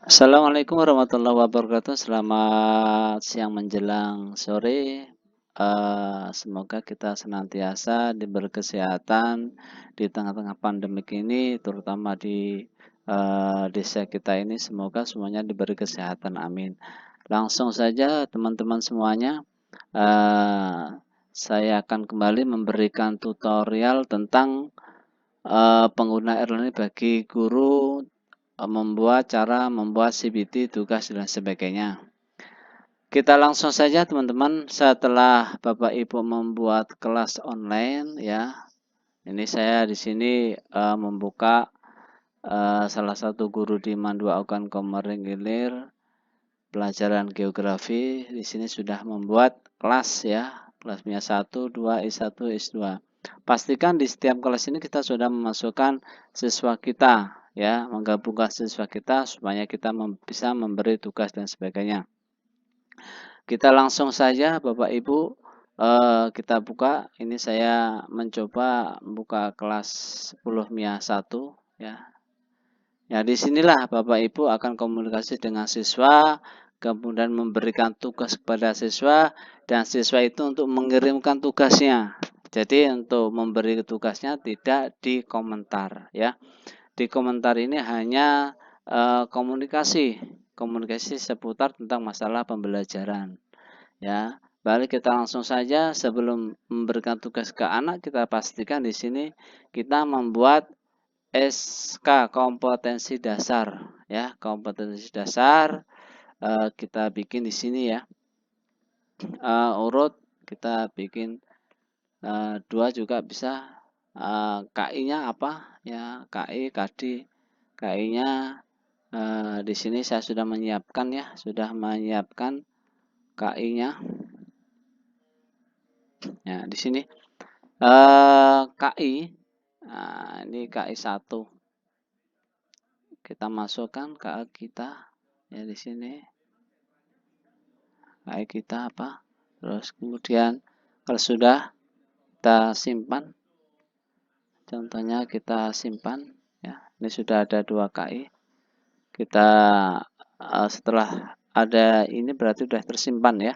Assalamualaikum warahmatullahi wabarakatuh. Selamat siang menjelang sore. Semoga kita senantiasa diberi kesehatan di tengah-tengah pandemik ini, terutama di desa kita ini. Semoga semuanya diberi kesehatan. Amin. Langsung saja, teman-teman semuanya. eh, saya akan kembali memberikan tutorial tentang pengguna e-learning bagi guru cara membuat CPT, tugas, dan sebagainya. Kita langsung saja teman-teman, setelah Bapak Ibu membuat kelas online ya. Ini saya di sini membuka salah satu guru di Mandua Aukan Komering Ilir pelajaran geografi. Di sini sudah membuat kelas ya, kelasnya 1, 2, I1, I2. Pastikan di setiap kelas ini kita sudah memasukkan siswa kita ya, menggabungkan siswa kita supaya kita bisa memberi tugas dan sebagainya. Kita langsung saja Bapak Ibu, kita buka. Ini saya mencoba buka kelas 10 MIA 1 ya. Ya, disinilah Bapak Ibu akan komunikasi dengan siswa, kemudian memberikan tugas kepada siswa, dan siswa itu untuk mengirimkan tugasnya. Jadi untuk memberi tugasnya tidak di komentar ya. Di komentar ini hanya komunikasi seputar tentang masalah pembelajaran ya. Balik kita langsung saja, sebelum memberikan tugas ke anak, kita pastikan di sini kita membuat SK kompetensi dasar ya. Kompetensi dasar kita bikin di sini ya. Urut kita bikin 2 juga bisa. KI-nya apa ya, KI, KD. KI-nya di sini saya sudah menyiapkan ya, KI-nya. Ya, di sini KI. Nah, ini KI 1. Kita masukkan KI kita ya di sini. KI kita apa? Terus kemudian kalau sudah kita simpan. Contohnya kita simpan ya. Ini sudah ada 2 KI. Kita setelah ada ini berarti sudah tersimpan ya.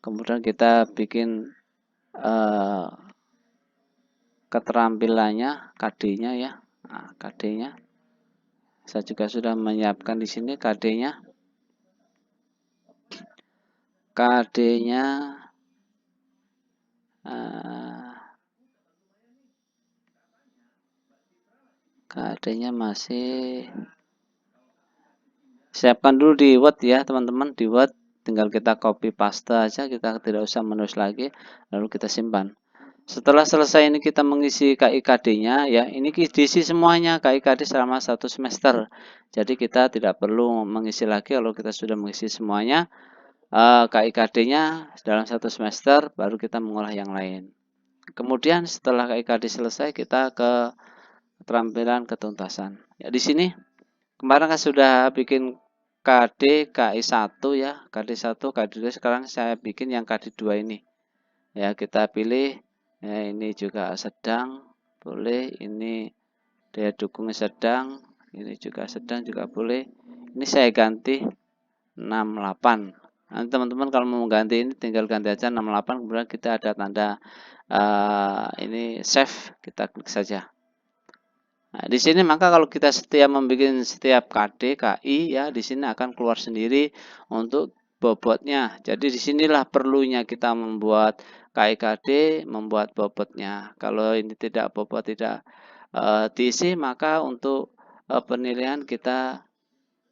Kemudian kita bikin keterampilannya, KD-nya ya. Nah, KD-nya saya juga sudah menyiapkan di sini KD-nya. KD-nya KD-nya masih siapkan dulu di Word ya teman-teman. Di Word tinggal kita copy paste aja, kita tidak usah menulis lagi, lalu kita simpan. Setelah selesai ini kita mengisi KIKD-nya ya, ini diisi semuanya KIKD selama 1 semester. Jadi kita tidak perlu mengisi lagi kalau kita sudah mengisi semuanya KIKD-nya dalam 1 semester, baru kita mengolah yang lain. Kemudian setelah KIKD selesai, kita ke keterampilan ketuntasan. Ya, di sini kemarin kan sudah bikin KD KI1 ya, KD1, KD2, sekarang saya bikin yang KD2 ini. Ya, kita pilih ya, ini juga sedang, boleh, ini daya dukungnya sedang, ini juga sedang juga boleh. Ini saya ganti 68. Nanti teman-teman kalau mau ganti ini tinggal ganti aja 68, kemudian kita ada tanda ini save, kita klik saja. Nah, di sini maka kalau kita membuat setiap KD, KI ya, di sini akan keluar sendiri untuk bobotnya. Jadi disinilah perlunya kita membuat KI KD, membuat bobotnya. Kalau ini tidak bobot, tidak diisi, maka untuk penilaian kita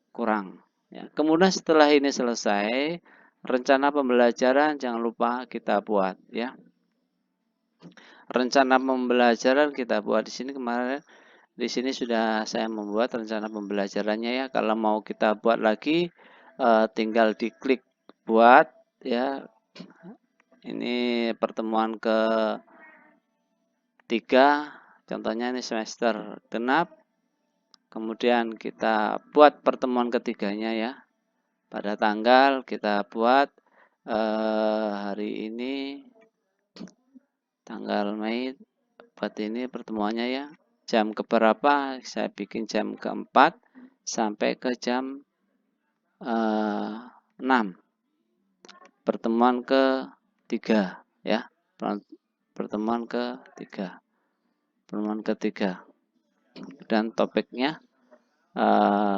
kurang. Ya. Kemudian setelah ini selesai, rencana pembelajaran jangan lupa kita buat ya. Rencana pembelajaran kita buat di sini kemarin. Di sini sudah saya membuat rencana pembelajarannya ya. Kalau mau kita buat lagi, tinggal diklik buat ya. Ini pertemuan ke-3, contohnya ini semester genap. Kemudian kita buat pertemuan ketiganya ya. Pada tanggal kita buat hari ini tanggal Mei, buat ini pertemuannya ya. Jam keberapa? Saya bikin jam ke-4 sampai ke jam 6. Pertemuan ketiga ya. Pertemuan ketiga. Pertemuan ketiga. Dan topiknya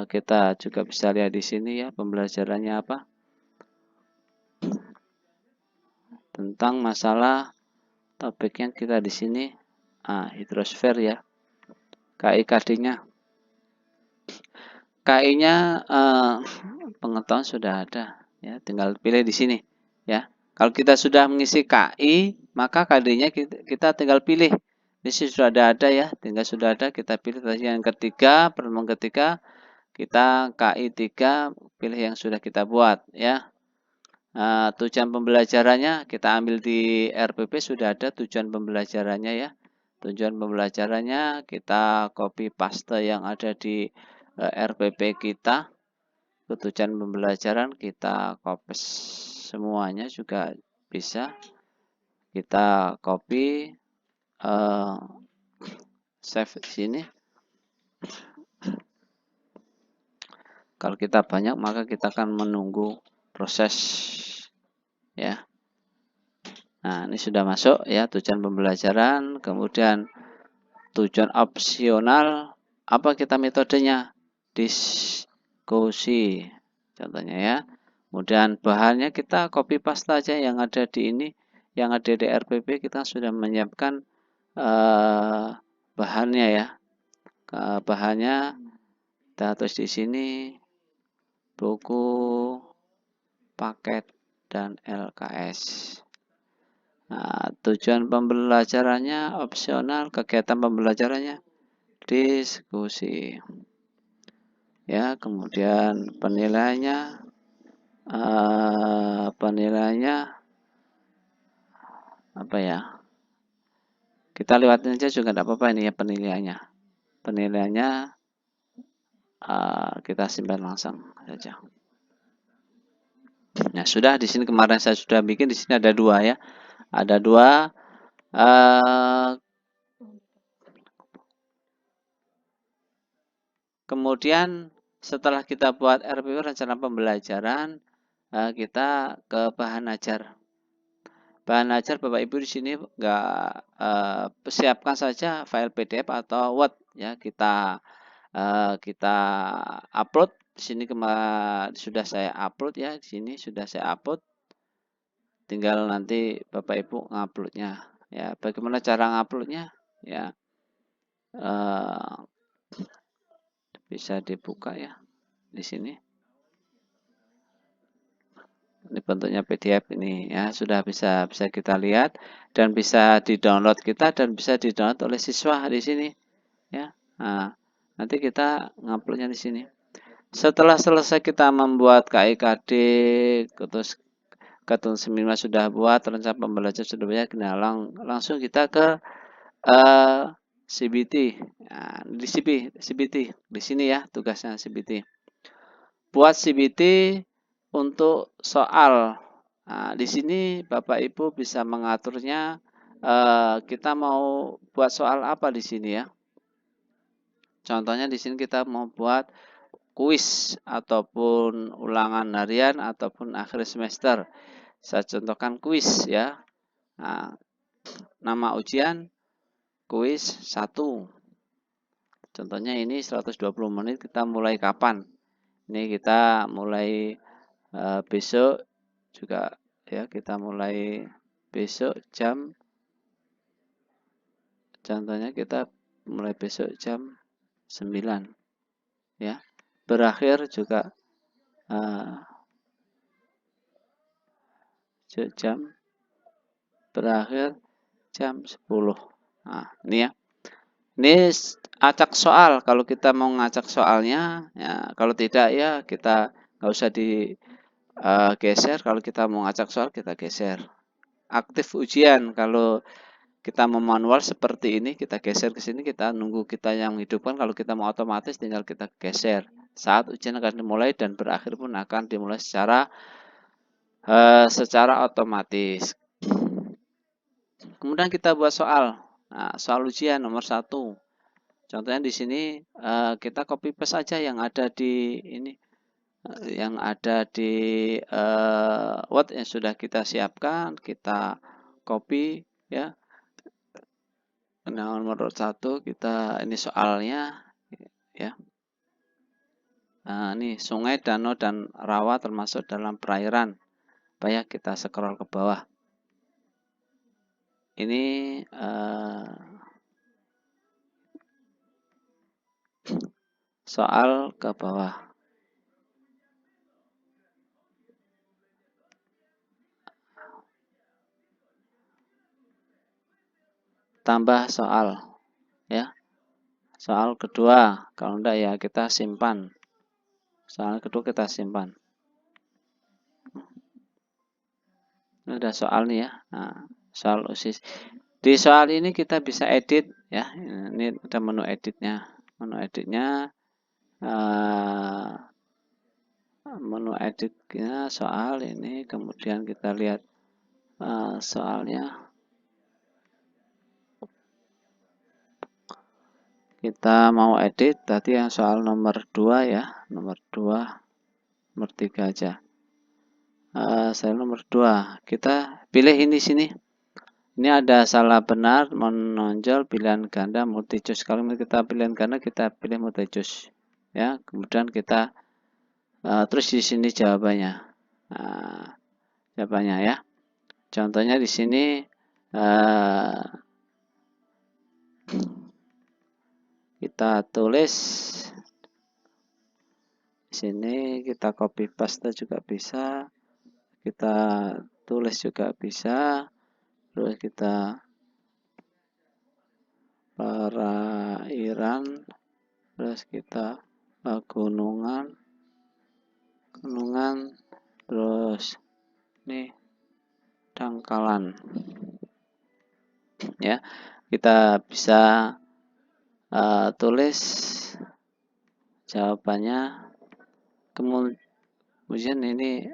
kita juga bisa lihat di sini ya, pembelajarannya apa? Tentang masalah topiknya kita di sini hidrosfer ya. KI-KD-nya. KI-nya pengetahuan sudah ada ya, tinggal pilih di sini ya. Kalau kita sudah mengisi KI, maka KD-nya kita tinggal pilih. Di sini sudah ada ya, tinggal sudah ada kita pilih tadi yang ketiga, pertemuan ketiga, kita KI 3 pilih yang sudah kita buat ya. Tujuan pembelajarannya kita ambil di RPP sudah ada tujuan pembelajarannya ya. Tujuan pembelajarannya kita copy paste yang ada di RPP kita. Tujuan pembelajaran kita copy semuanya juga bisa. Kita copy save di sini. Kalau kita banyak maka kita akan menunggu proses ya. Nah, ini sudah masuk ya tujuan pembelajaran, kemudian tujuan opsional apa kita metodenya? Diskusi. Contohnya ya. Kemudian bahannya kita copy paste aja yang ada di ini, yang ada di RPP kita sudah menyiapkan bahannya ya. Bahannya kita tulis di sini buku, paket, dan LKS. Nah, tujuan pembelajarannya opsional, kegiatan pembelajarannya diskusi. Ya, kemudian penilaiannya apa ya? Kita lewatin aja juga tidak apa-apa ini ya penilaiannya. Penilaiannya kita simpan langsung saja. Nah, sudah di sini kemarin saya sudah bikin di sini ada 2 ya. Ada 2 kemudian setelah kita buat RPP rencana pembelajaran, kita ke bahan ajar. Bahan ajar Bapak Ibu di sini siapkan saja file PDF atau Word ya, kita upload di sini sudah saya upload ya, di sini sudah saya upload. Tinggal nanti Bapak Ibu nguploadnya ya. Bagaimana cara nguploadnya ya? Bisa dibuka ya di sini. Ini bentuknya PDF ini ya, sudah bisa kita lihat dan bisa di-download kita dan bisa di-download oleh siswa di sini ya. Nah, nanti kita nguploadnya di sini. Setelah selesai kita membuat KIKD, terus ketentuan semina sudah buat, rencana pembelajaran sudah banyak, nah, langsung kita ke CBT. Nah, di CBT di sini ya tugasnya CBT. Buat CBT untuk soal. Nah, di sini Bapak Ibu bisa mengaturnya. Kita mau buat soal apa di sini ya? Contohnya di sini kita mau buat kuis ataupun ulangan harian ataupun akhir semester. Saya contohkan kuis ya. Nah, nama ujian kuis 1. Contohnya ini 120 menit kita mulai kapan? Ini kita mulai besok juga ya, kita mulai besok contohnya kita mulai besok jam 9 ya. Berakhir juga berakhir jam 10. Nah, ini ya. Ini acak soal, kalau kita mau ngacak soalnya ya, kalau tidak ya kita nggak usah geser. Kalau kita mau ngacak soal kita geser. Aktif ujian, kalau kita mau manual seperti ini kita geser ke sini, kita nunggu kita yang hidupkan. Kalau kita mau otomatis tinggal kita geser. Saat ujian akan dimulai dan berakhir pun akan dimulai secara otomatis. Kemudian kita buat soal. Nah, soal ujian nomor 1. Contohnya di sini kita copy paste saja yang ada di ini. yang ada di Word yang sudah kita siapkan, kita copy ya. Nomor 1 kita ini soalnya ya. Nah, ini sungai, danau, dan rawa termasuk dalam perairan. Supaya kita scroll ke bawah. Ini soal ke bawah. Tambah soal ya. Soal kedua, kalau enggak ya kita simpan. Soal kedua kita simpan. Ini ada soal nih ya. Nah, soal usis. Di soal ini kita bisa edit ya. Ini ada menu editnya. Menu editnya menu editnya soal ini. Kemudian kita lihat soalnya. Kita mau edit tadi yang soal nomor 2 ya. Nomor 2. Nomor 3 aja. Soal nomor 2. Kita pilih ini sini. Ini ada salah benar, menonjol pilihan ganda multi choice. Kalau kita pilihan ganda, kita pilih multi choice. Ya, kemudian kita terus di sini jawabannya. Jawabannya ya. Contohnya di sini kita tulis di sini, kita copy paste juga bisa. Kita tulis juga bisa. Terus kita perairan, terus kita gunungan, terus ini dangkalan ya. Kita bisa tulis jawabannya, kemudian ini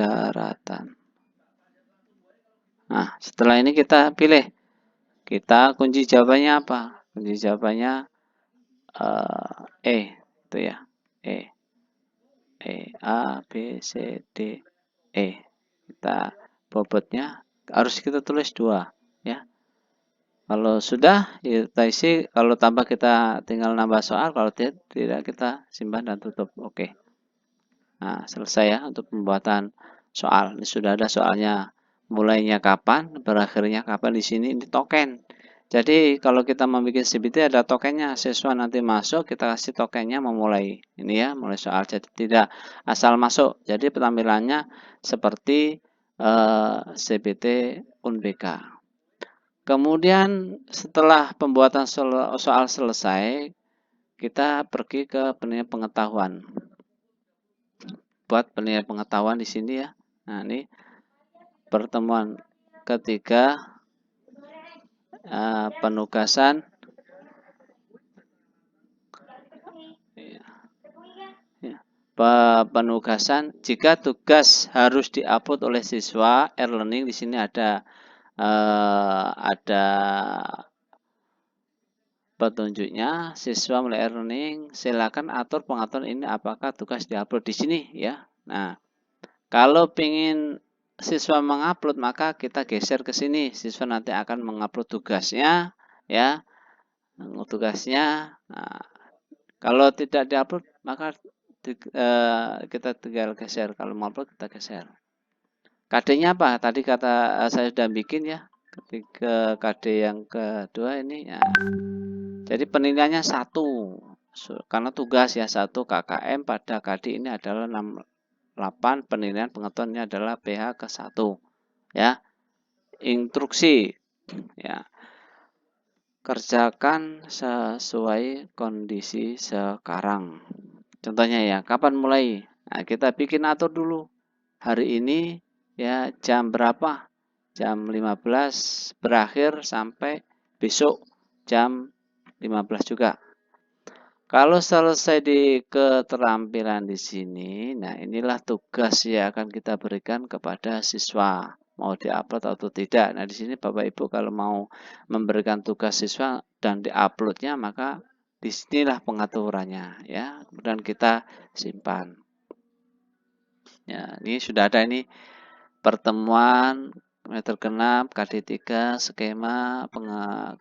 daratan. Nah, setelah ini kita pilih, kita kunci jawabannya apa? Kunci jawabannya itu ya, A, B, C, D, E. Kita bobotnya harus kita tulis 2 ya. Kalau sudah kita isi, kalau tambah kita tinggal nambah soal, kalau tidak kita simpan dan tutup. Oke. Nah, selesai ya untuk pembuatan soal. Ini sudah ada soalnya, mulainya kapan, berakhirnya kapan. Di sini ini token. Jadi kalau kita membuat CBT ada tokennya, siswa nanti masuk kita kasih tokennya memulai. Ini ya, mulai soal. Jadi tidak asal masuk. Jadi penampilannya seperti CBT UNBK. Kemudian setelah pembuatan soal selesai, kita pergi ke penilaian pengetahuan. Buat penilaian pengetahuan di sini ya. Nah, ini pertemuan ketiga, penugasan. Penugasan, jika tugas harus diupload oleh siswa, e-learning di sini ada petunjuknya. Siswa mulai e-learning, silakan atur pengaturan ini apakah tugas diupload di sini ya. Nah, kalau ingin siswa mengupload maka kita geser ke sini. Siswa nanti akan mengupload tugasnya ya. Tugasnya. Nah, kalau tidak diupload maka kita tinggal geser. Kalau mau upload kita geser. KD-nya apa? Tadi kata saya sudah bikin ya. Ketika KD yang kedua ini ya. Jadi penilaiannya 1 karena tugas ya, 1 KKM pada KD ini adalah 68, penilaian pengetahuan ini adalah PH ke 1 ya. Instruksi ya. Kerjakan sesuai kondisi sekarang. Contohnya ya, kapan mulai? Nah, kita bikin atur dulu. Hari ini ya jam berapa? Jam 15 berakhir sampai besok jam 15 juga. Kalau selesai di keterampilan di sini, nah inilah tugas yang akan kita berikan kepada siswa mau diupload atau tidak. Nah, di sini Bapak Ibu kalau mau memberikan tugas siswa dan diuploadnya, maka disinilah pengaturannya ya. Kemudian kita simpan. Ya, ini sudah ada ini pertemuan meter genap KD3 skema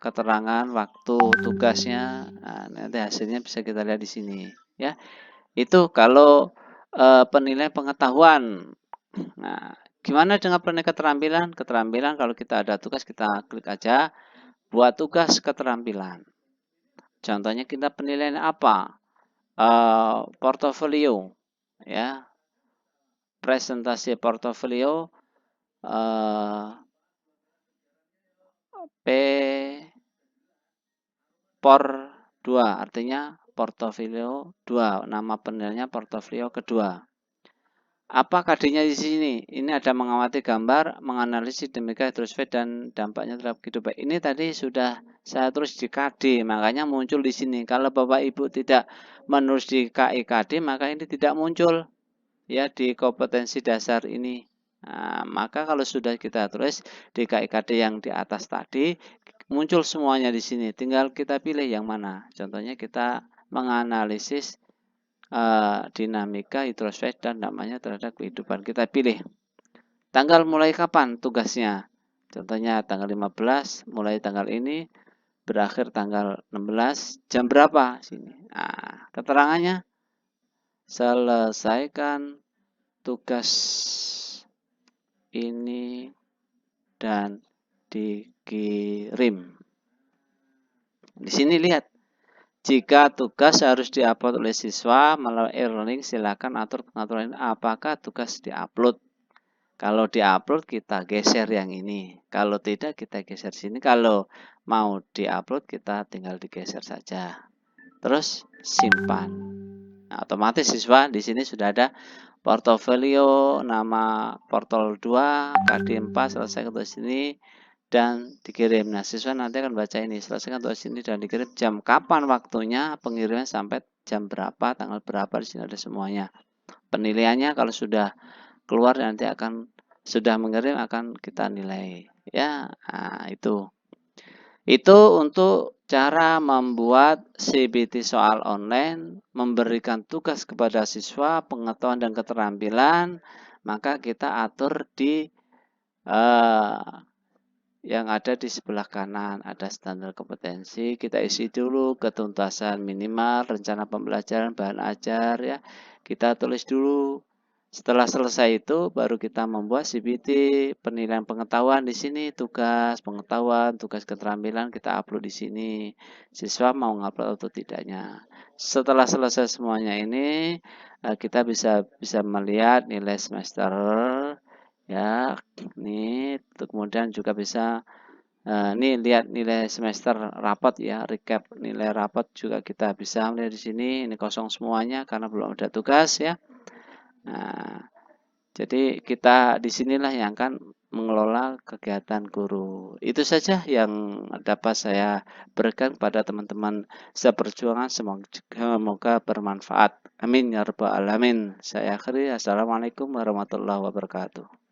keterangan waktu tugasnya. Nah, nanti hasilnya bisa kita lihat di sini ya. Itu kalau penilaian pengetahuan. Nah, gimana dengan penilaian keterampilan? Keterampilan kalau kita ada tugas kita klik aja buat tugas keterampilan. Contohnya kita penilaian apa? Portofolio ya. Presentasi portofolio P por 2 artinya portofolio 2, nama penilaiannya portofolio kedua. Apa KD-nya di sini? Ini ada mengamati gambar, menganalisis dinamika hidrosfer dan dampaknya terhadap kehidupan. Ini tadi sudah saya tulis di KD, makanya muncul di sini. Kalau Bapak Ibu tidak menulis di KIKD, maka ini tidak muncul ya di kompetensi dasar ini. Nah, maka kalau sudah kita tulis di KIKD yang di atas tadi, muncul semuanya di sini. Tinggal kita pilih yang mana. Contohnya kita menganalisis dinamika hidrosfer dan dampaknya terhadap kehidupan. Kita pilih tanggal mulai kapan tugasnya. Contohnya tanggal 15, mulai tanggal ini, berakhir tanggal 16, jam berapa sini. Nah, keterangannya selesaikan tugas ini dan dikirim. Di sini lihat. Jika tugas harus diupload oleh siswa melalui e-learning, silakan atur pengaturan apakah tugas diupload. Kalau diupload kita geser yang ini. Kalau tidak kita geser sini. Kalau mau diupload kita tinggal digeser saja. Terus simpan. Nah, otomatis siswa di sini sudah ada portofolio, nama portol 2, KD4 selesai ke sini dan dikirim. Nah, siswa nanti akan baca ini, selesaikan tugas ini dan dikirim, jam kapan waktunya, pengiriman sampai jam berapa, tanggal berapa, di sini ada semuanya. Penilaiannya kalau sudah keluar nanti akan sudah mengirim akan kita nilai. Ya, nah, itu. Itu untuk cara membuat CBT soal online, memberikan tugas kepada siswa, pengetahuan dan keterampilan, maka kita atur di yang ada di sebelah kanan ada standar kompetensi, kita isi dulu ketuntasan minimal, rencana pembelajaran, bahan ajar ya. Kita tulis dulu. Setelah selesai itu baru kita membuat CBT, penilaian pengetahuan di sini, tugas pengetahuan, tugas keterampilan kita upload di sini. Siswa mau ngupload atau tidaknya. Setelah selesai semuanya ini, kita bisa melihat nilai semester ya. Ini kemudian juga bisa nih lihat nilai semester rapat ya, recap nilai rapat juga kita bisa melihat di sini. Ini kosong semuanya karena belum ada tugas ya. Nah, jadi kita di sinilah yang akan mengelola kegiatan guru. Itu saja yang dapat saya berikan kepada teman-teman seperjuangan. Semoga bermanfaat. Amin ya rabbal alamin. Saya akhiri. Assalamualaikum warahmatullahi wabarakatuh.